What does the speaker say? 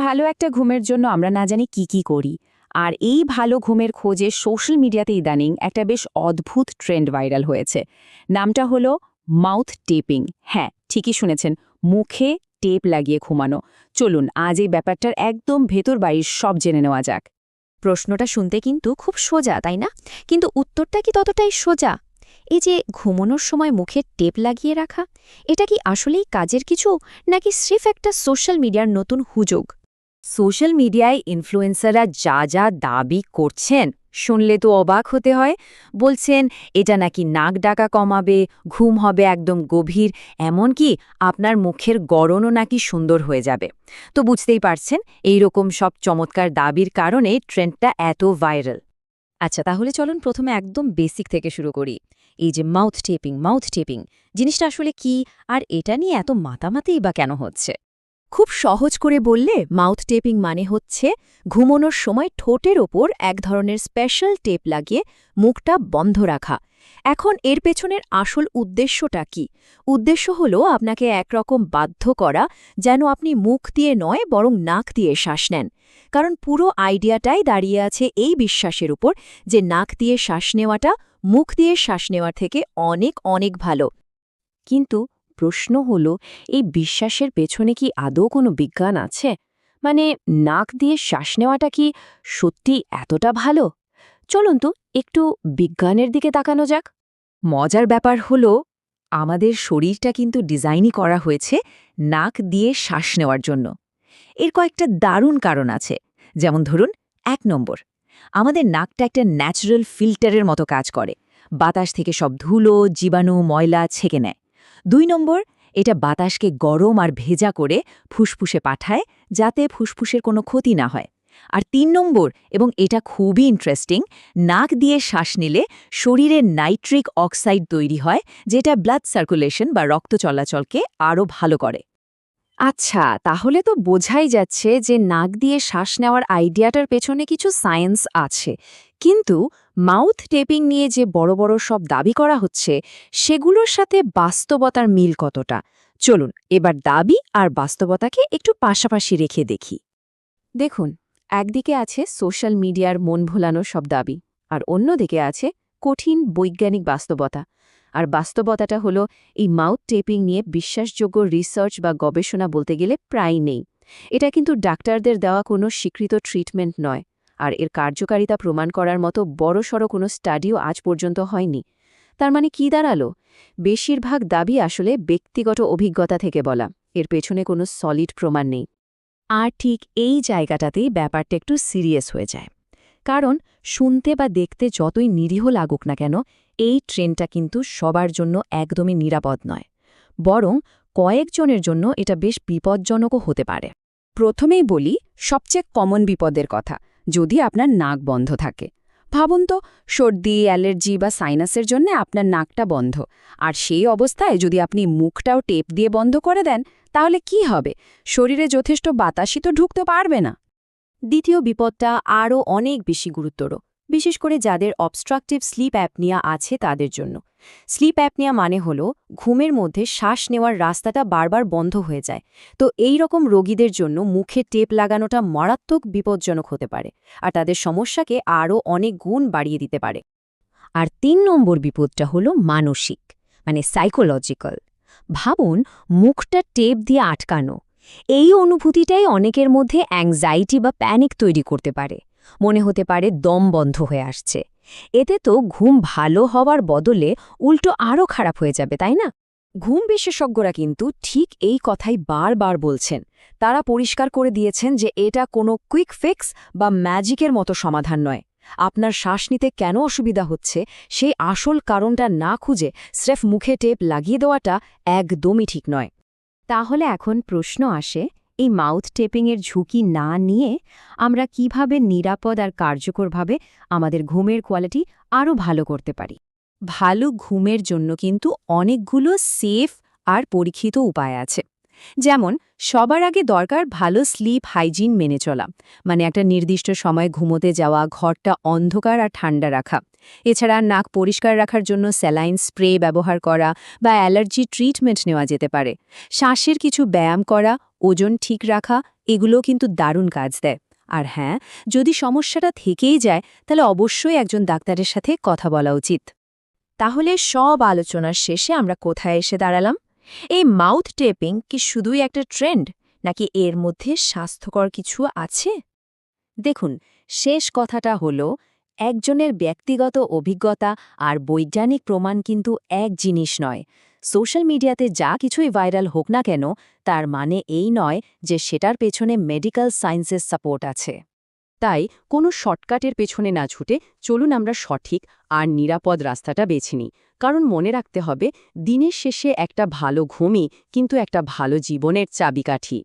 ভালো একটা ঘুমের জন্য আমরা না জানি কি করি। আর এই ভালো ঘুমের খোঁজে সোশ্যাল মিডিয়াতে ইদানিং একটা বেশ অদ্ভুত ট্রেন্ড ভাইরাল হয়েছে। নামটা হলো মাউথ টেপিং। হ্যাঁ, ঠিকই শুনেছেন, মুখে টেপ লাগিয়ে ঘুমানো। চলুন আজ এই ব্যাপারটার একদম ভেতর বাইর সব জেনে নেওয়া যাক। প্রশ্নটা শুনতে কিন্তু খুব সোজা, তাই না? কিন্তু উত্তরটা কি ততটাই সোজা? এই যে ঘুমানোর সময় মুখে টেপ লাগিয়ে রাখা, এটা কি আসলেই কাজের কিছু, নাকি স্রেফ একটা সোশ্যাল মিডিয়ার নতুন হুজুগ? সোশ্যাল মিডিয়ায় ইনফ্লুয়েন্সাররা যা যা দাবি করছেন শুনলে তো অবাক হতে হয়। বলছেন এটা নাকি নাক ডাকা কমাবে, ঘুম হবে একদম গভীর, এমনকি আপনার মুখের গড়নও নাকি সুন্দর হয়ে যাবে। তো বুঝতেই পারছেন এই রকম সব চমৎকার দাবির কারণে ট্রেন্ডটা এত ভাইরাল। আচ্ছা, তাহলে চলুন প্রথমে একদম বেসিক থেকে শুরু করি। এই যে মাউথ টেপিং জিনিসটা আসলে কি, আর এটা নিয়ে এত মাতামাতিই বা কেন হচ্ছে? খুব সহজ করে বললে মাউথ টেপিং মানে হচ্ছে ঘুমানোর সময় ঠোঁটের ওপর এক ধরনের স্পেশাল টেপ লাগিয়ে মুখটা বন্ধ রাখা। এখন এর পেছনের আসল উদ্দেশ্যটা কি? উদ্দেশ্য হলো আপনাকে একরকম বাধ্য করা যেন আপনি মুখ দিয়ে নয় বরং নাক দিয়ে শ্বাস নেন। কারণ পুরো আইডিয়াটাই দাঁড়িয়ে আছে এই বিশ্বাসের উপর যে নাক দিয়ে শ্বাস নেওয়াটা মুখ দিয়ে শ্বাস নেওয়ার থেকে অনেক অনেক ভালো। কিন্তু প্রশ্ন হলো, এই বিশ্বাসের পেছনে কি আদৌ কোনো বিজ্ঞান আছে? মানে নাক দিয়ে শ্বাস নেওয়াটা কি সত্যি এতটা ভালো? চলুন তো একটু বিজ্ঞানের দিকে তাকানো যাক। মজার ব্যাপার হলো, আমাদের শরীরটা কিন্তু ডিজাইনই করা হয়েছে নাক দিয়ে শ্বাস নেওয়ার জন্য। এর কয়েকটা দারুণ কারণ আছে। যেমন ধরুন, ১ নম্বর, আমাদের নাকটা একটা ন্যাচারাল ফিল্টারের মতো কাজ করে। বাতাস থেকে সব ধুলো, জীবাণু, ময়লা ছেঁকে নেয়। ২ নম্বর, এটা বাতাসকে গরম আর ভেজা করে ফুসফুসে পাঠায়, যাতে ফুসফুসের কোনো ক্ষতি না হয়। আর ৩ নম্বর, এবং এটা খুবই ইন্টারেস্টিং, নাক দিয়ে শ্বাস নিলে শরীরে নাইট্রিক অক্সাইড তৈরি হয়, যেটা ব্লাড সার্কুলেশন বা রক্ত চলাচলকে আরও ভালো করে। আচ্ছা, তাহলে তো বোঝাই যাচ্ছে যে নাক দিয়ে শ্বাস নেওয়ার আইডিয়াটার পেছনে কিছু সায়েন্স আছে। কিন্তু মাউথ টেপিং নিয়ে যে বড় বড় সব দাবি করা হচ্ছে, সেগুলোর সাথে বাস্তবতার মিল কতটা? চলুন এবার দাবি আর বাস্তবতাকে একটু পাশাপাশি রেখে দেখি। দেখুন, একদিকে আছে সোশ্যাল মিডিয়ার মন ভোলানো সব দাবি, আর অন্যদিকে আছে কঠিন বৈজ্ঞানিক বাস্তবতা। আর বাস্তবতাটা হলো, এই মাউথ টেপিং নিয়ে বিশ্বাসযোগ্য রিসার্চ বা গবেষণা বলতে গেলে প্রায় নেই। এটা কিন্তু ডাক্তারদের দেওয়া কোনো স্বীকৃত ট্রিটমেন্ট নয়, আর এর কার্যকারিতা প্রমাণ করার মতো বড়সড় কোনো স্টাডিও আজ পর্যন্ত হয়নি। তার মানে কি দাঁড়ালো? বেশিরভাগ দাবি আসলে ব্যক্তিগত অভিজ্ঞতা থেকে বলা, এর পেছনে কোনো সলিড প্রমাণ নেই। আর ঠিক এই জায়গাটাতেই ব্যাপারটা একটু সিরিয়াস হয়ে যায়। কারণ শুনতে বা দেখতে যতই নিরীহ লাগুক না কেন, এই ট্রেনটা কিন্তু সবার জন্য একদমই নিরাপদ নয়। বরং কয়েকজনের জন্য এটা বেশ বিপজ্জনকও হতে পারে। প্রথমেই বলি সবচেয়ে কমন বিপদের কথা, যদি আপনার নাক বন্ধ থাকে। ভাবুন তো, সর্দি, অ্যালার্জি বা সাইনাসের জন্য আপনার নাকটা বন্ধ, আর সেই অবস্থায় যদি আপনি মুখটাও টেপ দিয়ে বন্ধ করে দেন, তাহলে কি হবে? শরীরে যথেষ্ট বাতাসই তো ঢুকতে পারবে না। দ্বিতীয় বিপদটা আরও অনেক বেশি গুরুতর, বিশেষ করে যাদের অবস্ট্রাকটিভ স্লিপ অ্যাপনিয়া আছে তাদের জন্য। স্লিপ অ্যাপনিয়া মানে হলো ঘুমের মধ্যে শ্বাস নেওয়ার রাস্তাটা বারবার বন্ধ হয়ে যায়। তো এই রকম রোগীদের জন্য মুখে টেপ লাগানোটা মারাত্মক বিপজ্জনক হতে পারে, আর তাদের সমস্যাকে আরও অনেক গুণ বাড়িয়ে দিতে পারে। আর ৩ নম্বর বিপদটা হলো মানসিক, মানে সাইকোলজিক্যাল। ভাবুন, মুখটা টেপ দিয়ে আটকানো, এই অনুভূতিটাই অনেকের মধ্যে অ্যাংজাইটি বা প্যানিক তৈরি করতে পারে। মনে হতে পারে দম বন্ধ হয়ে আসছে। এতে তো ঘুম ভালো হওয়ার বদলে উল্টো আরও খারাপ হয়ে যাবে, তাই না? ঘুম বিশেষজ্ঞরা কিন্তু ঠিক এই কথাই বারবার বলছেন। তারা পরিষ্কার করে দিয়েছেন যে এটা কোনো কুইক ফিক্স বা ম্যাজিকের মতো সমাধান নয়। আপনার শ্বাস নিতে কেন অসুবিধা হচ্ছে, সেই আসল কারণটা না খুঁজে স্রেফ মুখে টেপ লাগিয়ে দেওয়াটা একদমই ঠিক নয়। তাহলে এখন প্রশ্ন আসে, এই মাউথ টেপিংয়ের ঝুঁকি না নিয়ে আমরা কিভাবে নিরাপদ আর কার্যকরভাবে আমাদের ঘুমের কোয়ালিটি আরও ভালো করতে পারি? ভালো ঘুমের জন্য কিন্তু অনেকগুলো সেফ আর পরীক্ষিত উপায় আছে। যেমন সবার আগে দরকার ভালো স্লিপ হাইজিন মেনে চলা, মানে একটা নির্দিষ্ট সময় ঘুমোতে যাওয়া, ঘরটা অন্ধকার আর ঠান্ডা রাখা। এছাড়া নাক পরিষ্কার রাখার জন্য স্যালাইন স্প্রে ব্যবহার করা বা অ্যালার্জি ট্রিটমেন্ট নেওয়া যেতে পারে। শ্বাসের কিছু ব্যায়াম করা, ওজন ঠিক রাখা, এগুলো কিন্তু দারুণ কাজ দেয়। আর হ্যাঁ, যদি সমস্যাটা থেকেই যায় তাহলে অবশ্যই একজন ডাক্তারের সাথে কথা বলা উচিত। তাহলে সব আলোচনার শেষে আমরা কোথায় এসে দাঁড়ালাম? এই মাউথ টেপিং কি শুধুই একটা ট্রেন্ড, নাকি এর মধ্যে স্বাস্থ্যকর কিছু আছে? দেখুন, শেষ কথাটা হলো একজনের ব্যক্তিগত অভিজ্ঞতা আর বৈজ্ঞানিক প্রমাণ কিন্তু এক জিনিস নয়। সোশ্যাল মিডিয়াতে যা কিছুই ভাইরাল হোক না কেন, তার মানে এই নয় যে সেটার পেছনে মেডিকেল সায়েন্সের সাপোর্ট আছে। তাই কোনো শর্টকাটের পেছনে না ছুটে চলুন আমরা সঠিক আর নিরাপদ রাস্তাটা বেছে নিই। কারণ মনে রাখতে হবে, দিনের শেষে একটা ভালো ঘুমই কিন্তু একটা ভালো জীবনের চাবিকাঠি।